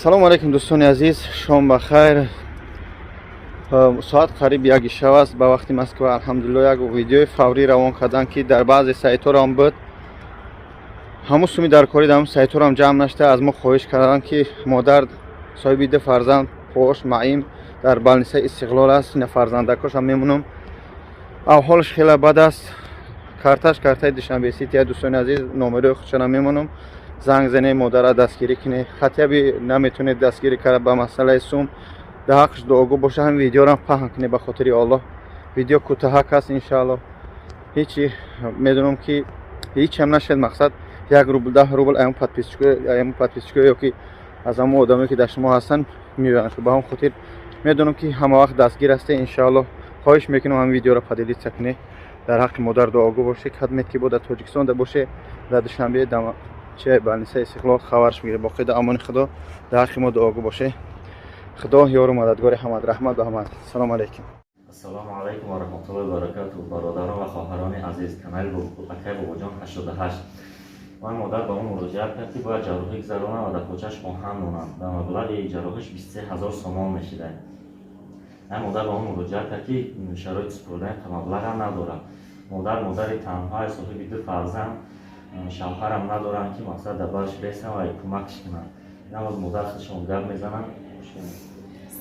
Салому алейкум дӯстони азиз, шом бахайр. Соат қариб 1 шав аст ба вақти Москва. Алҳамдулилло як видеои фаврӣ равон карданд ки дар баъзе сайтҳорам буд. Ҳамун суми даркорӣ дар ҳамун сайтҳорам ҷамъ нашуда аз мо хоҳиш карданд ки модар соҳиби 2 фарзанд пош маъим дар балнисаи Истиқлол аст. ина фарзандакашам мемонам. Аҳволаш хеле бад аст. Картаи Душанбе Сити дӯстони азиз, номерои худшонам мемонам. занг зане модара дастгирӣ кунед. хатиаби наметавонед дастгирӣ карда ба масъалаи сум дар ҳаққаш дуогӯ боша. ҳамин видеорам паҳн кунед ба хотири Аллоҳ. видео кӯтаҳак аст иншааллоҳ. ҳечи медонам ки ҳечам нашед. мақсад 1 рубл 10 рубл аён подписчико ёки аз ҳамон одамое ки дар шумо ҳастанд меёянд. ба ҳамон хотир медонам ки ҳама вақт дастгир ҳастед. иншааллоҳ хоҳиш мекунам ҳамин видеоро падилица кунед. дар ҳаққи модар дуогӯ бошед. хадмет ки бо дар Тоҷикистон да боше дар Душанбе چه بالنسبه استقلال خبرش میگیره. با قید امان خدا در حق ما دعاگو باشه. خدا یار و مددگار حمد رحمت و حمد. سلام علیکم. السلام علیکم و رحمت الله و برکاته. برادران و خواهران عزیز، کانال اکای باباجان 88. من مادر به اون مراجعه کرد که باید جراحی گذرانه و در کوچه‌اش ماهم مونم. در مبلغ جراحیش 23000 سومان میشده. من مادر به اون مراجعه کرد که شرایط سپردن مبلغ هم نداره. مادر تنها صاحب 2 فرزند شوهرم ندارن که مقصد دبرش بیستن و کمکش کنن. اینا از مادر خودشون گپ میزنن.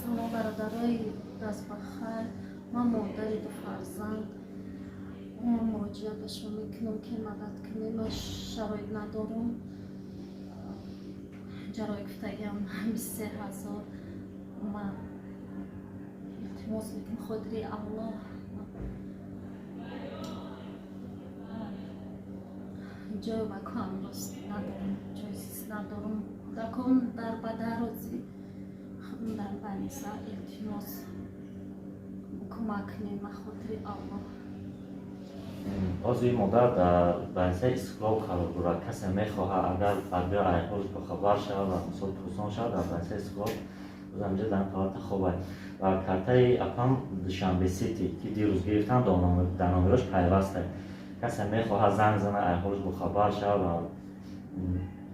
سلام برادرای دست بخیر. من مادر 2 فرزند مراجعه به شما میکنم که مدد کنیم. من شرایط ندارم. جراحی گفتگیم 23000. من التماس میکنم خاطر الله جای مکان راست ندارم، جای زیست ندارم. دکان در بدرازی در بنیسا التماس کمک کنیم خاطر الله. بازوی مادر در بنیسا استقلال قرار دارد. کسی میخواهد اگر فردا احوالش بخبر شود و مثال پرسان شود در بنیسا استقلال زمینجا در حالت خوب است. و کارتای اپم دوشنبه سیتی که دیروز گرفتن در نامبرش پیوسته. کسی میخواهد زنگ زنه احوالش بخبر شود و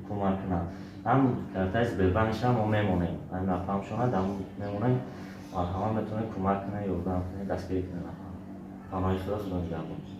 کمک کنه. هم کارتای زبربندش هم میمونیم. هم اپم شونه دم میمونیم و همه میتونه کمک کنه، یردم کنه، دستگیری کنه. پناهی خدا خدا نگهدار.